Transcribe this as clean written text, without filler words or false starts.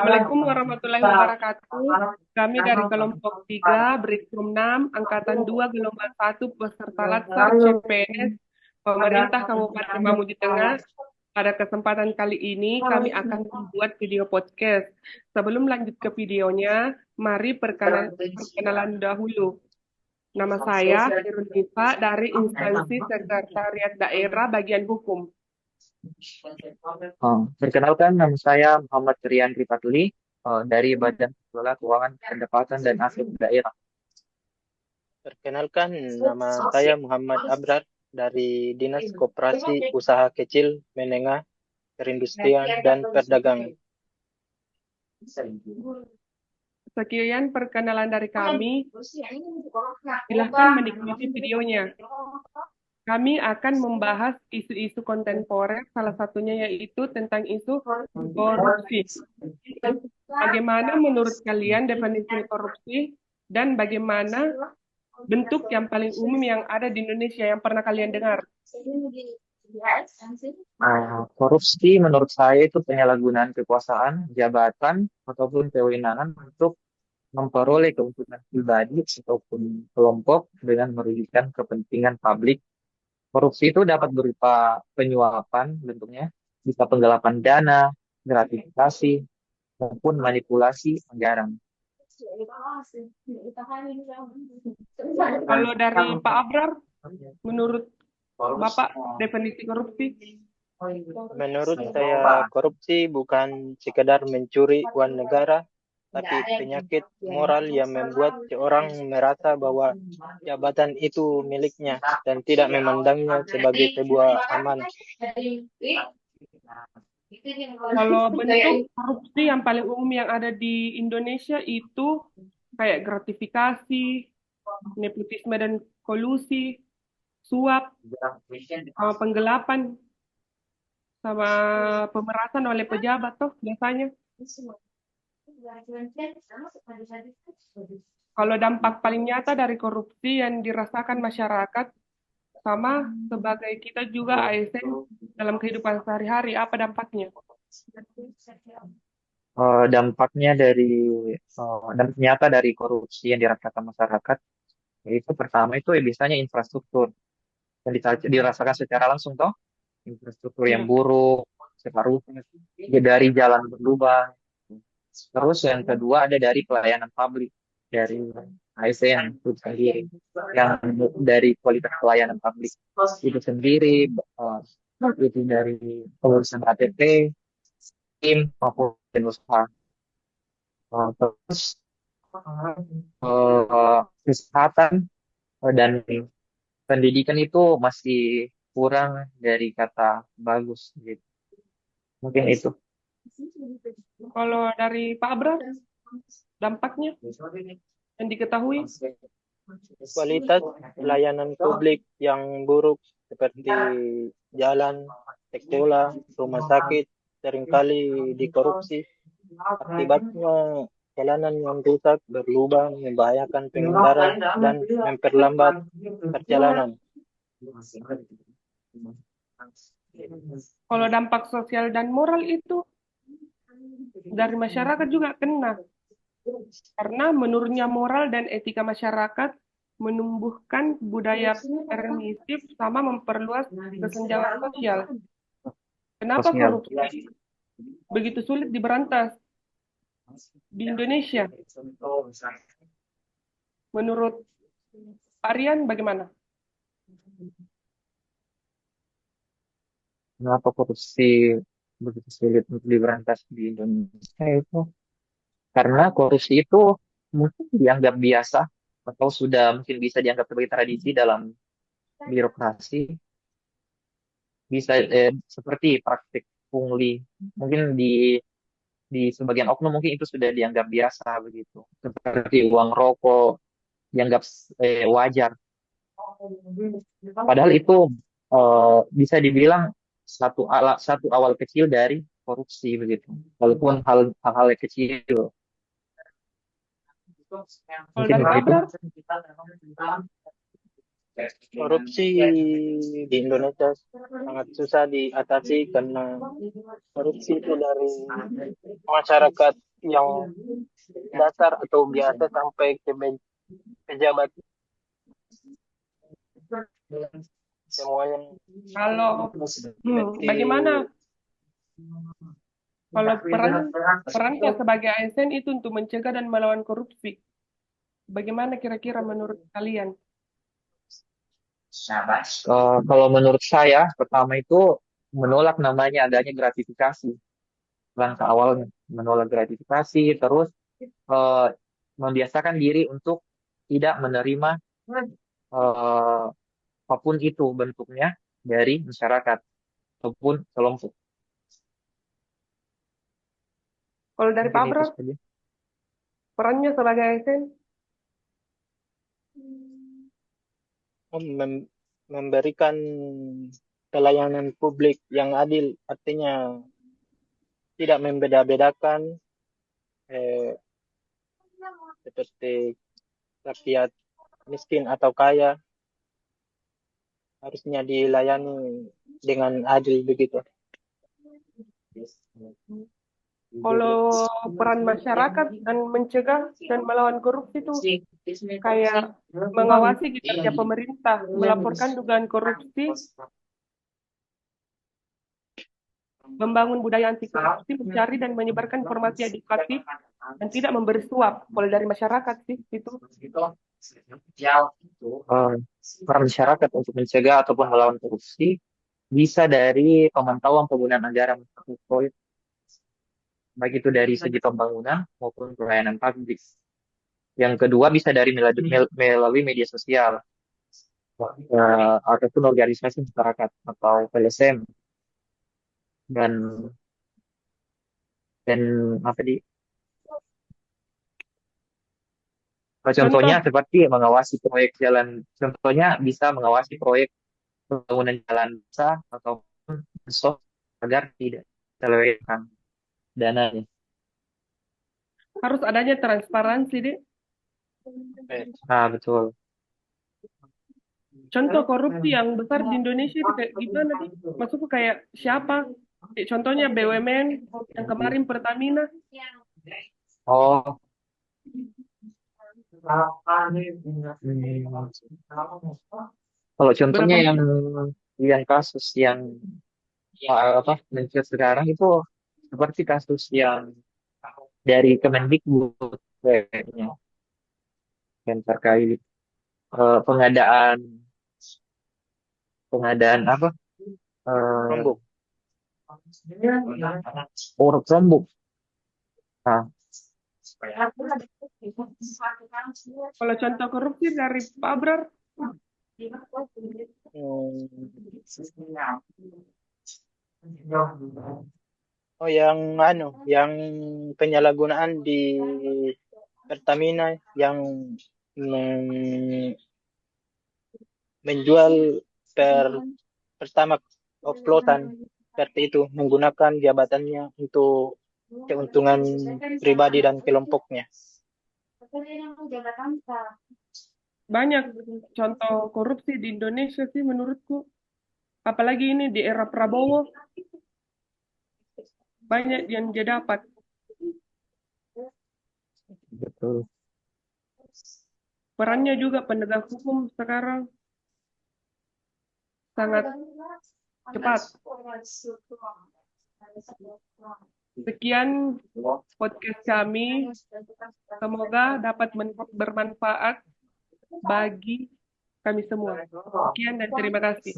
Assalamualaikum warahmatullahi wabarakatuh. Kami dari kelompok 3, Brikum 6, Angkatan 2, Gelombang 1, peserta Latsar CPNS, Pemerintah Kabupaten Mamuju Tengah. Pada kesempatan kali ini, kami akan membuat video podcast. Sebelum lanjut ke videonya, mari perkenalan dahulu. Nama saya Irun Diva dari instansi Sekretariat Daerah Bagian Hukum. Perkenalkan, nama saya Muhammad Rian Ripatuli dari Badan Pengelola Keuangan Pendapatan dan Aset Daerah. Perkenalkan, nama saya Muhammad Abrar dari Dinas Koperasi Usaha Kecil, Menengah, Perindustrian, dan Perdagangan. Sekian perkenalan dari kami. Silahkan menikmati videonya. Kami akan membahas isu-isu kontemporer, salah satunya yaitu tentang isu korupsi. Bagaimana menurut kalian definisi korupsi dan bagaimana bentuk yang paling umum yang ada di Indonesia yang pernah kalian dengar? Korupsi menurut saya itu penyalahgunaan kekuasaan, jabatan, ataupun kewenangan untuk memperoleh keuntungan pribadi ataupun kelompok dengan merugikan kepentingan publik. Korupsi itu dapat berupa penyuapan bentuknya, bisa penggelapan dana, gratifikasi, maupun manipulasi anggaran. Kalau dari Pak Abrar, menurut Bapak definisi korupsi? Menurut saya, korupsi bukan sekedar mencuri uang negara, tapi penyakit moral yang membuat seorang merasa bahwa jabatan itu miliknya dan tidak memandangnya sebagai sebuah amanah. Kalau bentuk korupsi yang paling umum yang ada di Indonesia itu kayak gratifikasi, nepotisme dan kolusi, suap, penggelapan, sama pemerasan oleh pejabat toh biasanya. Kalau dampak paling nyata dari korupsi yang dirasakan masyarakat sama sebagai kita juga ASN dalam kehidupan sehari-hari, apa dampaknya? Dampak nyata dari korupsi yang dirasakan masyarakat, yaitu pertama itu biasanya infrastruktur yang dirasakan secara langsung toh, infrastruktur yang Ya. buruk, seharusnya dari jalan berlubang. Terus yang kedua ada dari pelayanan publik, dari ASN itu sendiri, yang dari kualitas pelayanan publik itu sendiri, itu dari pengurusan KTP, tim maupun usaha. Terus kesehatan dan pendidikan itu masih kurang dari kata bagus gitu. Mungkin itu. Kalau dari Pak Abrar, dampaknya yang diketahui? Kualitas pelayanan publik yang buruk seperti jalan, sekolah, rumah sakit seringkali dikorupsi. Akibatnya jalanan yang rusak, berlubang, membahayakan pengendara, dan memperlambat perjalanan. Kalau dampak sosial dan moral itu dari masyarakat juga kena. Karena menurunnya moral dan etika masyarakat menumbuhkan budaya permisif sama memperluas kesenjangan sosial. Kenapa Sosial. korupsi begitu sulit diberantas di Indonesia? Menurut Aryan bagaimana? Kenapa korupsi begitu sulit untuk diberantas di Indonesia itu? Karena korupsi itu mungkin dianggap biasa atau sudah mungkin bisa dianggap sebagai tradisi dalam birokrasi. Bisa seperti praktik pungli. Mungkin di sebagian oknum mungkin itu sudah dianggap biasa begitu. Seperti uang rokok dianggap wajar. Padahal itu bisa dibilang satu awal kecil dari korupsi begitu. Walaupun hal-hal yang kecil. Kalau Mungkin dari Pak begitu. Abrar? Korupsi di Indonesia sangat susah diatasi karena korupsi itu dari masyarakat yang dasar atau biasa sampai ke pejabat semuanya Kalau seperti bagaimana kalau perannya sebagai ASN itu untuk mencegah dan melawan korupsi? Bagaimana kira-kira menurut kalian? Kalau menurut saya, pertama itu menolak namanya adanya gratifikasi. Langkah awalnya menolak gratifikasi, terus eh, membiasakan diri untuk tidak menerima eh, apapun itu bentuknya dari masyarakat ataupun kelompok. Kalau dari Mungkin Pak itu Abrar, saja. perannya sebagai ASN, mem- memberikan pelayanan publik yang adil, artinya tidak membeda-bedakan eh, seperti rakyat miskin atau kaya, harusnya dilayani dengan adil begitu. kalau peran masyarakat dan mencegah dan melawan korupsi itu kayak mengawasi kinerja pemerintah, melaporkan dugaan korupsi, membangun budaya anti korupsi, mencari dan menyebarkan informasi edukatif, dan tidak memberi suap. Kalau dari masyarakat sih itu. Eh, Peran masyarakat untuk mencegah ataupun melawan korupsi bisa dari pemantauan penggunaan anggaran proyek, baik itu dari segi pembangunan maupun pelayanan publik. Yang kedua bisa dari melalui media sosial ataupun organisasi masyarakat atau LSM dan dan apa di contohnya Contoh, seperti mengawasi proyek jalan, contohnya bisa mengawasi proyek pembangunan jalan besar atau stop agar tidak terlewatkan dananya. harus adanya transparansi, deh. Nah, betul. Contoh korupsi yang besar di Indonesia itu kayak gimana, deh? Maksudku kayak siapa? Contohnya BUMN yang kemarin Pertamina. Oh, kalau contohnya Berapa yang kasus yang apa muncul sekarang itu seperti kasus yang dari Kemendikbud kayaknya yang terkait pengadaan pengadaan apa Lombok. Chromebook. Nah, kalau contoh korupsi dari Pak Abrar? Hmm, Oh, yang penyalahgunaan di Pertamina yang men- menjual per pertama oplosan seperti itu menggunakan jabatannya untuk keuntungan pribadi dan kelompoknya. Banyak contoh korupsi di Indonesia sih menurutku. Apalagi ini di era Prabowo, banyak yang dia dapat. betul. Perannya juga penegak hukum sekarang sangat cepat. Sekian podcast kami. Semoga dapat bermanfaat bagi kami semua. Sekian dan terima kasih.